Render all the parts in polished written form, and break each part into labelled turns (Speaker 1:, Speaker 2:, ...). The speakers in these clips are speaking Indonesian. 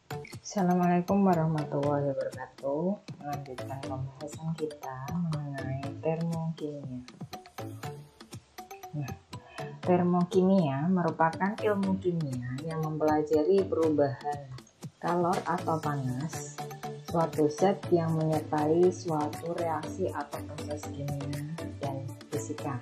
Speaker 1: Assalamualaikum warahmatullahi wabarakatuh. Melanjutkan pembahasan kita mengenai termokimia. Nah, termokimia merupakan ilmu kimia yang mempelajari perubahan kalor atau panas suatu zat yang menyertai suatu reaksi atau proses kimia dan fisika.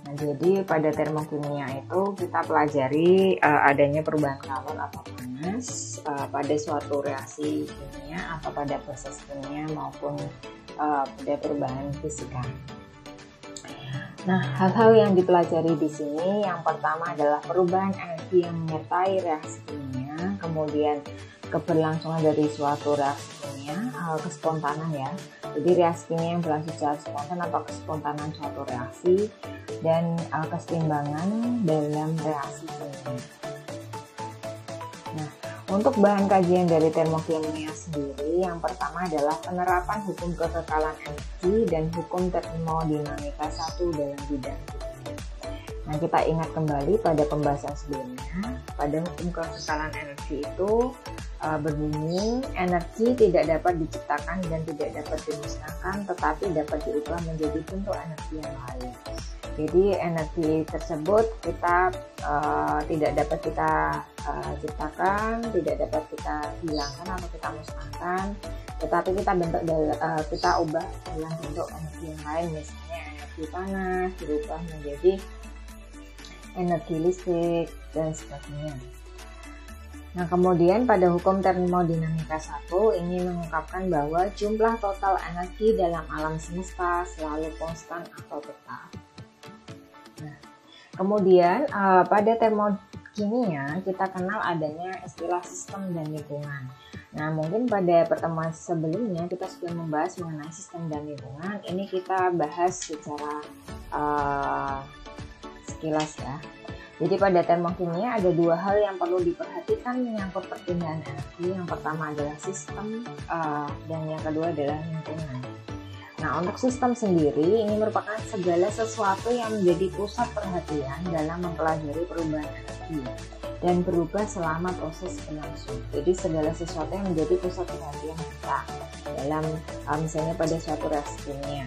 Speaker 1: Nah, jadi pada termokimia itu kita pelajari adanya perubahan kalor atau panas pada suatu reaksi kimia atau pada proses kimia maupun pada perubahan fisika. Nah, hal-hal yang dipelajari di sini yang pertama adalah perubahan energi yang menyertai reaksi kimia, kemudian keberlangsungan dari suatu reaksi kimia, kespontanan ya. Jadi reaksi kimia yang berlangsung secara spontan atau kespontanan suatu reaksi, dan keseimbangan dalam reaksi kimia. Nah, untuk bahan kajian dari termokimia sendiri, yang pertama adalah penerapan hukum kekekalan energi dan hukum termodinamika 1 dalam bidang kimia. Nah, kita ingat kembali pada pembahasan sebelumnya, pada hukum kekekalan energi itu berbunyi energi tidak dapat diciptakan dan tidak dapat dimusnahkan, tetapi dapat diubah menjadi bentuk energi yang lain. Jadi energi tersebut kita tidak dapat kita ciptakan, tidak dapat kita hilangkan atau kita musnahkan, tetapi kita ubah dalam bentuk energi yang lain, misalnya energi panas dirubah menjadi energi listrik dan sebagainya. Nah, kemudian pada hukum termodinamika 1 ini mengungkapkan bahwa jumlah total energi dalam alam semesta selalu konstan atau tetap. Nah, kemudian pada termokimia kita kenal adanya istilah sistem dan lingkungan. Nah, mungkin pada pertemuan sebelumnya kita sudah membahas mengenai sistem dan lingkungan. Ini kita bahas secara sekilas ya. Jadi pada termokimia ada dua hal yang perlu diperhatikan menyangkut perpindahan energi. Yang pertama adalah sistem dan yang kedua adalah lingkungan. Nah, untuk sistem sendiri ini merupakan segala sesuatu yang menjadi pusat perhatian dalam mempelajari perubahan energi dan berubah selama proses berlangsung. Jadi segala sesuatu yang menjadi pusat perhatian kita dalam misalnya pada suatu reaksi kimia.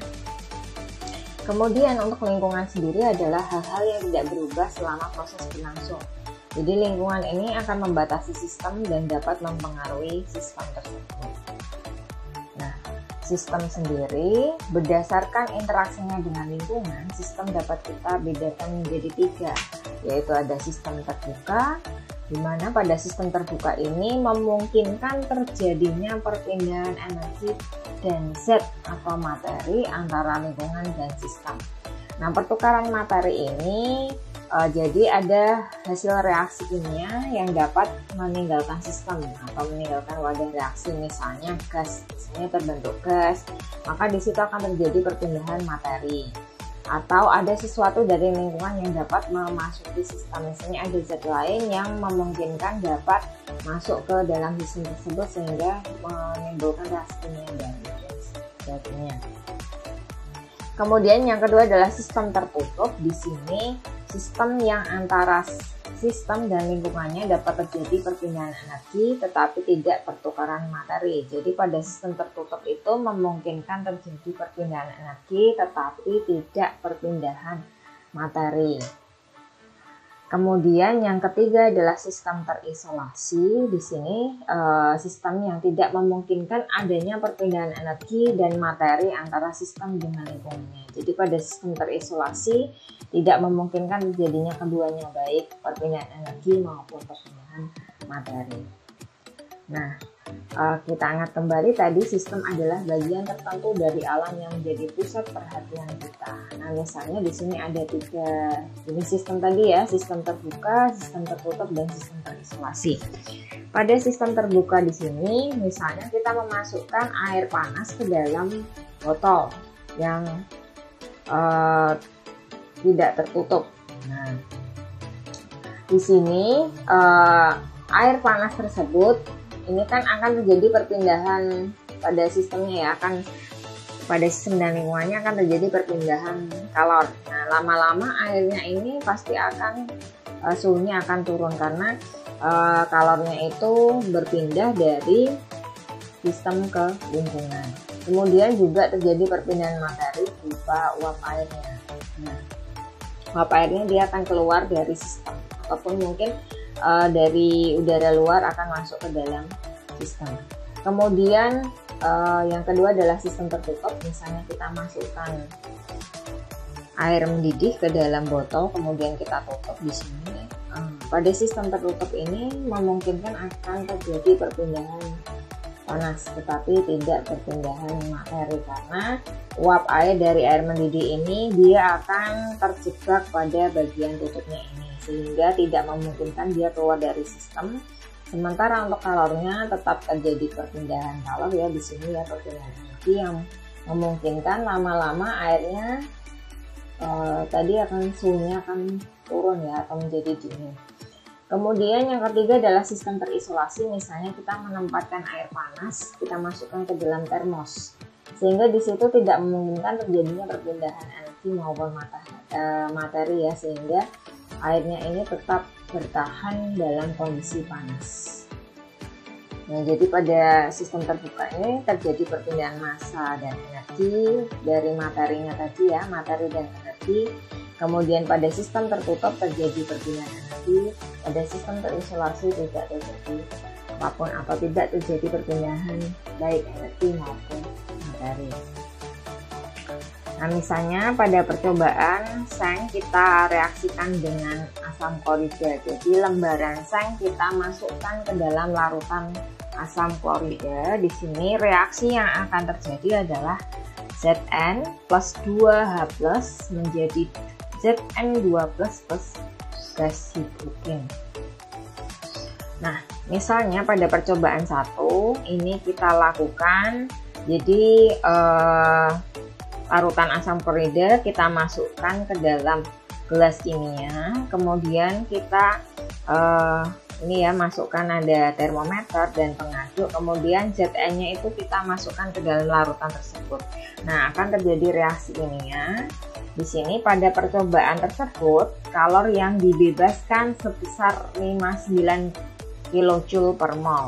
Speaker 1: Kemudian untuk lingkungan sendiri adalah hal-hal yang tidak berubah selama proses berlangsung. Jadi lingkungan ini akan membatasi sistem dan dapat mempengaruhi sistem tersebut. Nah, sistem sendiri berdasarkan interaksinya dengan lingkungan, sistem dapat kita bedakan menjadi 3, yaitu ada sistem terbuka, di mana pada sistem terbuka ini memungkinkan terjadinya perpindahan energi dan zat atau materi antara lingkungan dan sistem. Nah, pertukaran materi ini jadi ada hasil reaksi kimia yang dapat meninggalkan sistem atau meninggalkan wadah reaksi, misalnya gas, misalnya terbentuk gas, maka di situ akan terjadi perpindahan materi. Atau ada sesuatu dari lingkungan yang dapat memasuki sistem, misalnya ada zat lain yang memungkinkan dapat masuk ke dalam sistem tersebut sehingga menimbulkan reaksi kimia dan sebagainya. Kemudian yang kedua adalah sistem tertutup. Di sini sistem yang antara sistem dan lingkungannya dapat terjadi perpindahan energi tetapi tidak pertukaran materi. Jadi pada sistem tertutup itu memungkinkan terjadi perpindahan energi tetapi tidak perpindahan materi. Kemudian yang ketiga adalah sistem terisolasi. Di sini sistem yang tidak memungkinkan adanya perpindahan energi dan materi antara sistem dengan lingkungannya. Jadi pada sistem terisolasi tidak memungkinkan terjadinya keduanya, baik perpindahan energi maupun perpindahan materi. Nah, kita ingat kembali tadi sistem adalah bagian tertentu dari alam yang menjadi pusat perhatian kita. Nah, misalnya di sini ada 3 jenis sistem tadi ya, sistem terbuka, sistem tertutup, dan sistem terisolasi. Pada sistem terbuka di sini, misalnya kita memasukkan air panas ke dalam botol yang tidak tertutup. Nah, di sini air panas tersebut ini kan akan terjadi perpindahan pada sistemnya ya, akan pada sistem dan lingkungannya akan terjadi perpindahan kalor. Nah, lama-lama airnya ini pasti akan suhunya akan turun karena kalornya itu berpindah dari sistem ke lingkungan. Kemudian juga terjadi perpindahan materi berupa uap airnya. Nah, uap airnya dia akan keluar dari sistem ataupun mungkin dari udara luar akan masuk ke dalam sistem. Kemudian yang kedua adalah sistem tertutup. Misalnya kita masukkan air mendidih ke dalam botol, kemudian kita tutup di sini. Pada sistem tertutup ini memungkinkan akan terjadi perpindahan panas, tetapi tidak perpindahan materi karena uap air dari air mendidih ini dia akan terjebak pada bagian tutupnya ini, sehingga tidak memungkinkan dia keluar dari sistem. Sementara untuk kalornya tetap terjadi perpindahan kalor ya di sini ya, perpindahan energi yang memungkinkan lama-lama airnya tadi akan suhunya akan turun ya atau menjadi dingin. Kemudian yang ketiga adalah sistem terisolasi. Misalnya kita menempatkan air panas, kita masukkan ke dalam termos, sehingga di situ tidak memungkinkan terjadinya perpindahan energi maupun materi ya, sehingga airnya ini tetap bertahan dalam kondisi panas. Nah, jadi pada sistem terbuka ini terjadi perpindahan massa dan energi dari materinya tadi ya, materi dan energi. Kemudian pada sistem tertutup terjadi perpindahan energi, pada sistem terisolasi tidak terjadi apapun atau tidak terjadi perpindahan baik energi maupun materi. Nah, misalnya pada percobaan seng kita reaksikan dengan asam klorida. Jadi lembaran seng kita masukkan ke dalam larutan asam klorida. Di sini reaksi yang akan terjadi adalah Zn plus 2H plus menjadi Zn2 plus gas hidrogen. Nah, misalnya pada percobaan 1 ini kita lakukan, jadi larutan asam klorida kita masukkan ke dalam gelas kimia, kemudian kita ini ya masukkan ada termometer dan pengaduk, kemudian Zn-nya itu kita masukkan ke dalam larutan tersebut. Nah, akan terjadi reaksi kimia. Di sini pada percobaan tersebut kalor yang dibebaskan sebesar 59 kJ per mol.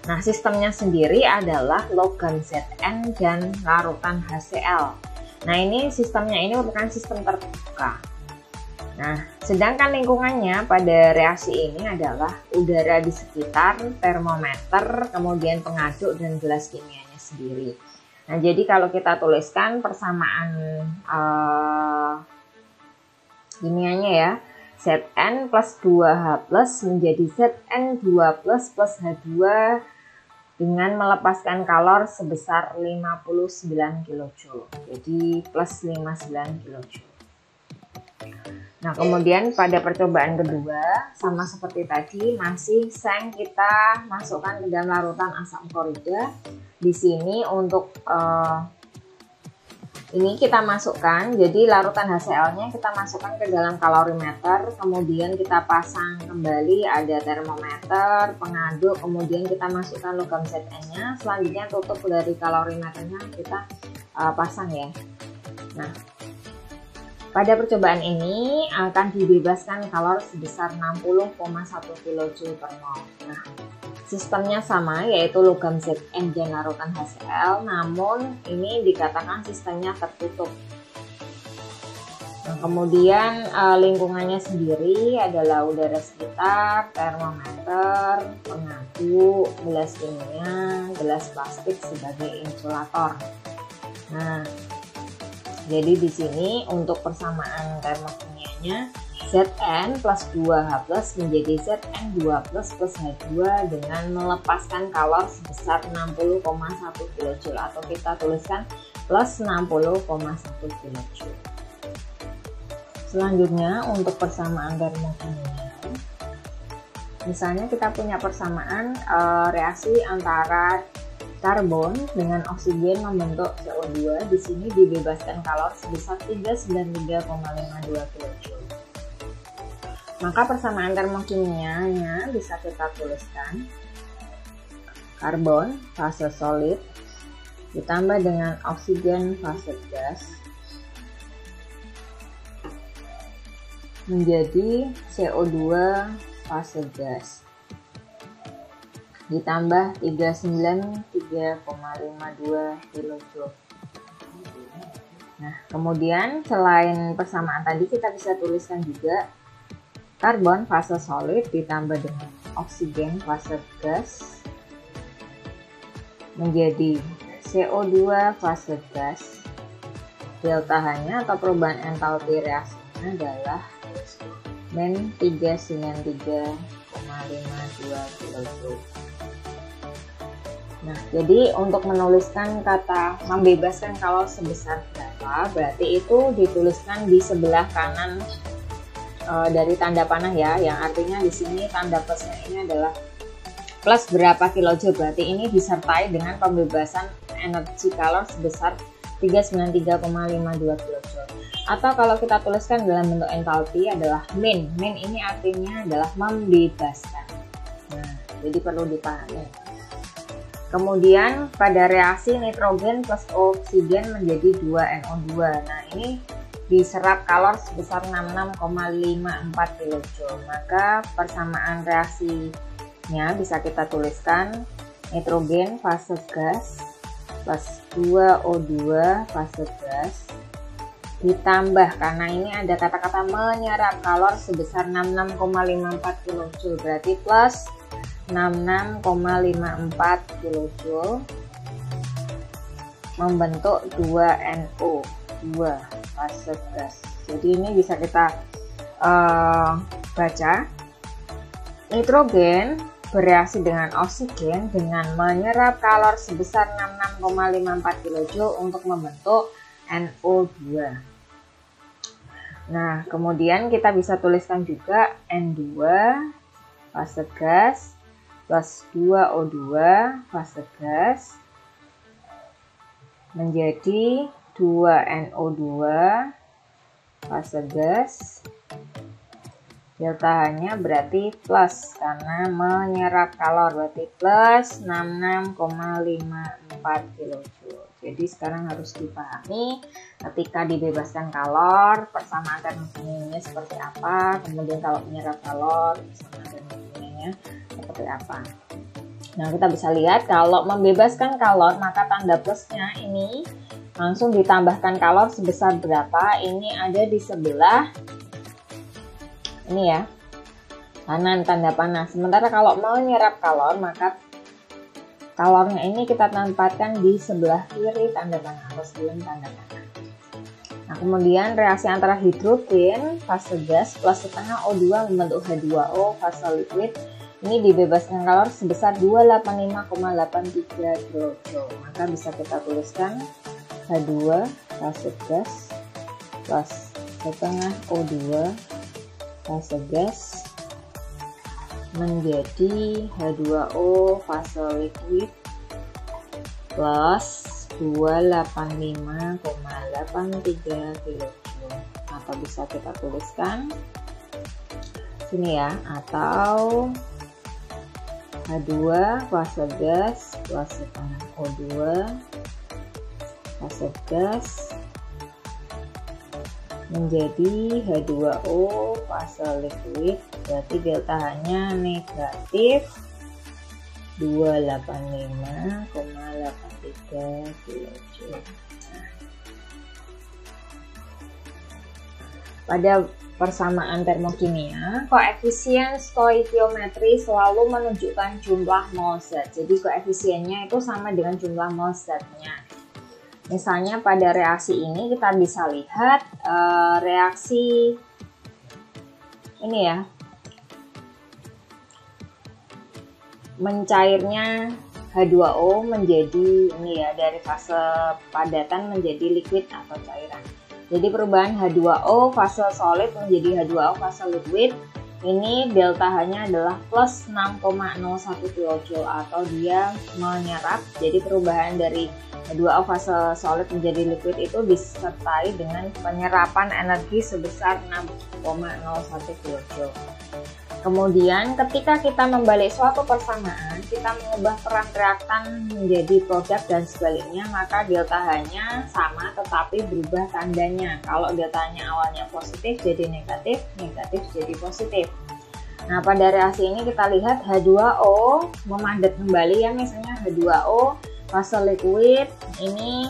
Speaker 1: Nah, sistemnya sendiri adalah logam Zn dan larutan HCl. Nah, ini sistemnya ini merupakan sistem terbuka. Nah, sedangkan lingkungannya pada reaksi ini adalah udara di sekitar, termometer, kemudian pengaduk dan gelas kimianya sendiri. Nah, jadi kalau kita tuliskan persamaan kimianya ya, Zn plus 2H plus menjadi Zn2 plus H2 dengan melepaskan kalor sebesar 59 kJ. Jadi plus 59 kJ. Nah, kemudian pada percobaan kedua sama seperti tadi, masih seng kita masukkan ke dalam larutan asam klorida. Di sini untuk ini kita masukkan, jadi larutan HCl-nya kita masukkan ke dalam kalorimeter, kemudian kita pasang kembali ada termometer, pengaduk, kemudian kita masukkan logam Zn-nya, selanjutnya tutup dari kalorimeternya kita pasang ya. Nah, pada percobaan ini akan dibebaskan kalor sebesar 60,1 kJ per mol. Nah, sistemnya sama yaitu logam Zn dan larutan HCl, namun ini dikatakan sistemnya tertutup. Nah, kemudian lingkungannya sendiri adalah udara sekitar, termometer, pengaduk, gelas kimia, gelas plastik sebagai insulator. Nah, jadi di sini untuk persamaan termokimianya Zn plus 2H plus menjadi Zn2 plus H2 dengan melepaskan kalor sebesar 60,1 kJ atau kita tuliskan plus 60,1 kJ. Selanjutnya untuk persamaan termokimia. Misalnya kita punya persamaan reaksi antara karbon dengan oksigen membentuk CO2. Di sini dibebaskan kalor sebesar 393,52 kJ. Maka persamaan termokimianya bisa kita tuliskan karbon fase solid ditambah dengan oksigen fase gas menjadi CO2 fase gas. ditambah 393,52 kJ. Nah, kemudian selain persamaan tadi kita bisa tuliskan juga karbon fase solid ditambah dengan oksigen fase gas menjadi CO2 fase gas. Delta H-nya atau perubahan entalpi reaksinya adalah min 393,52 kJ. Nah, jadi untuk menuliskan kata membebaskan kalor sebesar berapa, berarti itu dituliskan di sebelah kanan dari tanda panah ya, yang artinya di sini tanda plusnya ini adalah plus berapa kilojoule, berarti ini disertai dengan pembebasan energi kalor sebesar 393,52 kilojoule. Atau kalau kita tuliskan dalam bentuk entalpi adalah min. Min ini artinya adalah membebaskan. Nah, jadi perlu dipahami. Kemudian pada reaksi nitrogen plus oksigen menjadi 2NO2. Nah, ini diserap kalor sebesar 66,54 kJ. Maka persamaan reaksinya bisa kita tuliskan nitrogen fase gas plus 2O2 fase gas ditambah, karena ini ada kata-kata menyerap kalor sebesar 66,54 kJ, berarti plus 66,54 kJ membentuk 2NO, 2 fase gas. Jadi ini bisa kita baca, nitrogen bereaksi dengan oksigen dengan menyerap kalor sebesar 66,54 kJ untuk membentuk NO2. Nah, kemudian kita bisa tuliskan juga N2 fase gas plus 2O2 fase gas menjadi 2NO2 fase gas. Delta H-nya berarti plus karena menyerap kalor, berarti plus 66,54 kJ. Jadi sekarang harus dipahami ketika dibebaskan kalor persamaan termodinamikanya seperti apa, kemudian kalau menyerap kalor persamaan termodinamikanya seperti apa. Nah, kita bisa lihat kalau membebaskan kalor maka tanda plusnya ini langsung ditambahkan kalor sebesar berapa, ini ada di sebelah ini ya, kanan tanda panah. Sementara kalau mau menyerap kalor maka kalornya ini kita tempatkan di sebelah kiri tanda panah atau sebelum tanda panah. Nah, kemudian reaksi antara hidrogen fase gas plus setengah O2 membentuk H2O fase liquid. Ini dibebaskan kalor sebesar 285,83 kJ. Maka bisa kita tuliskan H2 fase gas plus setengah O2 fase gas menjadi H2O fase liquid plus 285,83 kJ. Atau bisa kita tuliskan sini ya, atau H2 fase gas plus setengah O2 fase gas menjadi H2O fase liquid, berarti delta H-nya negatif 285,83 kJ. Pada persamaan termokimia, koefisien stoikiometri selalu menunjukkan jumlah mol zat. Jadi koefisiennya itu sama dengan jumlah mol zatnya. Misalnya pada reaksi ini kita bisa lihat reaksi ini ya, mencairnya H2O menjadi ini ya, dari fase padatan menjadi liquid atau cairan. Jadi perubahan H2O fase solid menjadi H2O fase liquid, ini delta H-nya adalah plus 6,01 kJ atau dia menyerap. Jadi perubahan dari H2O fase solid menjadi liquid itu disertai dengan penyerapan energi sebesar 6,01 kJ. Kemudian ketika kita membalik suatu persamaan, kita mengubah peran reaktan menjadi produk dan sebaliknya, maka delta H-nya sama tetapi berubah tandanya. Kalau delta H-nya awalnya positif jadi negatif, negatif jadi positif. Nah, pada reaksi ini kita lihat H2O memadat kembali ya, misalnya H2O fase liquid ini,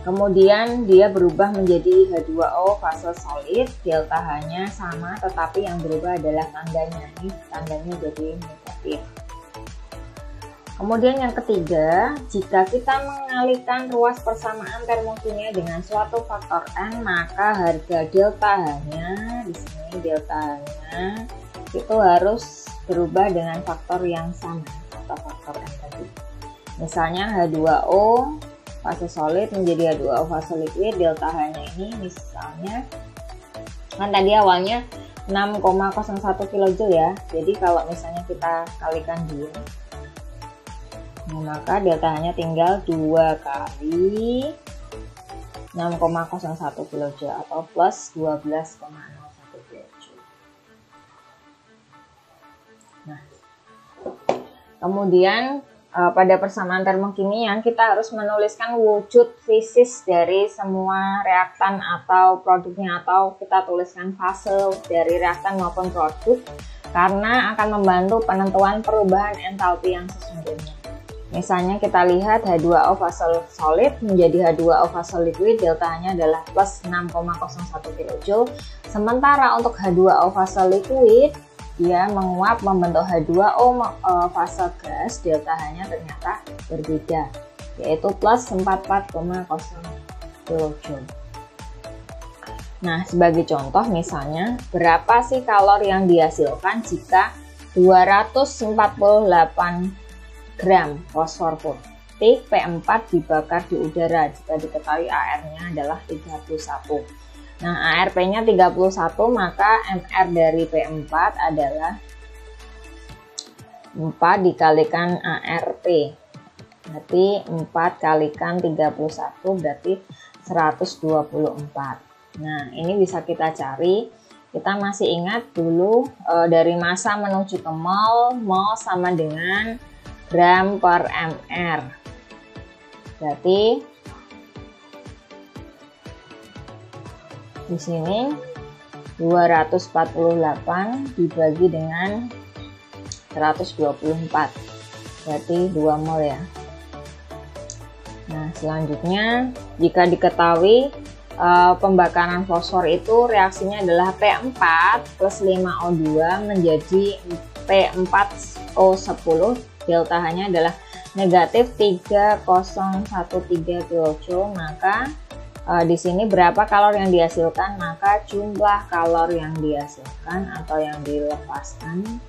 Speaker 1: kemudian dia berubah menjadi H2O fase solid, delta H-nya sama, tetapi yang berubah adalah tandanya. Ini tandanya jadi negatif. Kemudian yang ketiga, jika kita mengalihkan ruas persamaan termokimia dengan suatu faktor N, maka harga delta H-nya, di sini delta H-nya itu harus berubah dengan faktor yang sama atau faktor N tadi. Misalnya H2O fase solid menjadi H2O fase liquid, delta H-nya ini misalnya kan tadi awalnya 6,01 kJ ya. Jadi kalau misalnya kita kalikan 2, nah, maka delta H-nya tinggal 2 kali 6,01 kJ atau plus 12,01 kJ. Nah, kemudian pada persamaan termokimia kita harus menuliskan wujud fisis dari semua reaktan atau produknya, atau kita tuliskan fase dari reaktan maupun produk, karena akan membantu penentuan perubahan entalpi yang sesungguhnya. Misalnya kita lihat H2O fase solid menjadi H2O fase liquid, delta H-nya adalah plus 6,01 kJ. Sementara untuk H2O fase liquid dia menguap membentuk H2O fase gas, delta H-nya ternyata berbeda, yaitu plus 44,0 kJ. Nah, sebagai contoh misalnya, berapa sih kalori yang dihasilkan jika 248 gram fosfor putih P4 dibakar di udara jika diketahui AR-nya adalah 31. Nah, ARP-nya 31, maka MR dari P4 adalah 4 dikalikan ARP. Berarti 4 kalikan 31 berarti 124. Nah, ini bisa kita cari. Kita masih ingat dulu dari massa menuju ke mol, mol sama dengan gram per mr. Berarti di sini 248 dibagi dengan 124. Berarti 2 mol ya. Nah, selanjutnya jika diketahui pembakaran fosfor itu reaksinya adalah P4 plus 5O2 menjadi P4O10, delta H-nya adalah negatif 3013 kJ, maka di sini berapa kalori yang dihasilkan? Maka jumlah kalori yang dihasilkan atau yang dilepaskan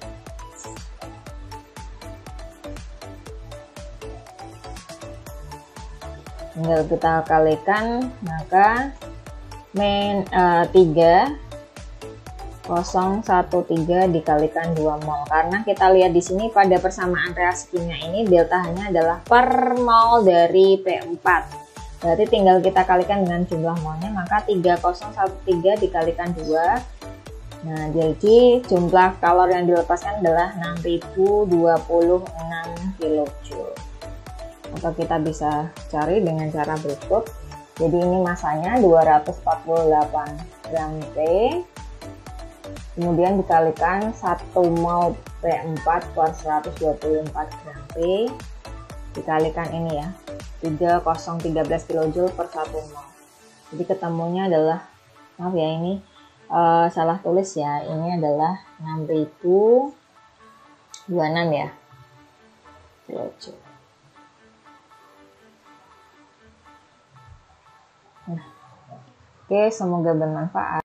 Speaker 1: tinggal kita kalikan, maka 3013 dikalikan 2 mol. Karena kita lihat di sini pada persamaan reaksi kimia ini delta H-nya adalah per mol dari P4. Berarti tinggal kita kalikan dengan jumlah molnya, maka 3013 dikalikan 2. Nah, jadi jumlah kalori yang dilepaskan adalah 6026 kJ. Atau kita bisa cari dengan cara berikut. Jadi ini masanya 248 gram P, kemudian dikalikan 1 mol P4 per 124 gram P, dikalikan ini ya 3013 kJ per 1 mol. Jadi ketemunya adalah, maaf ya ini salah tulis ya, ini adalah 6026 ya kJ. Nah, oke, semoga bermanfaat.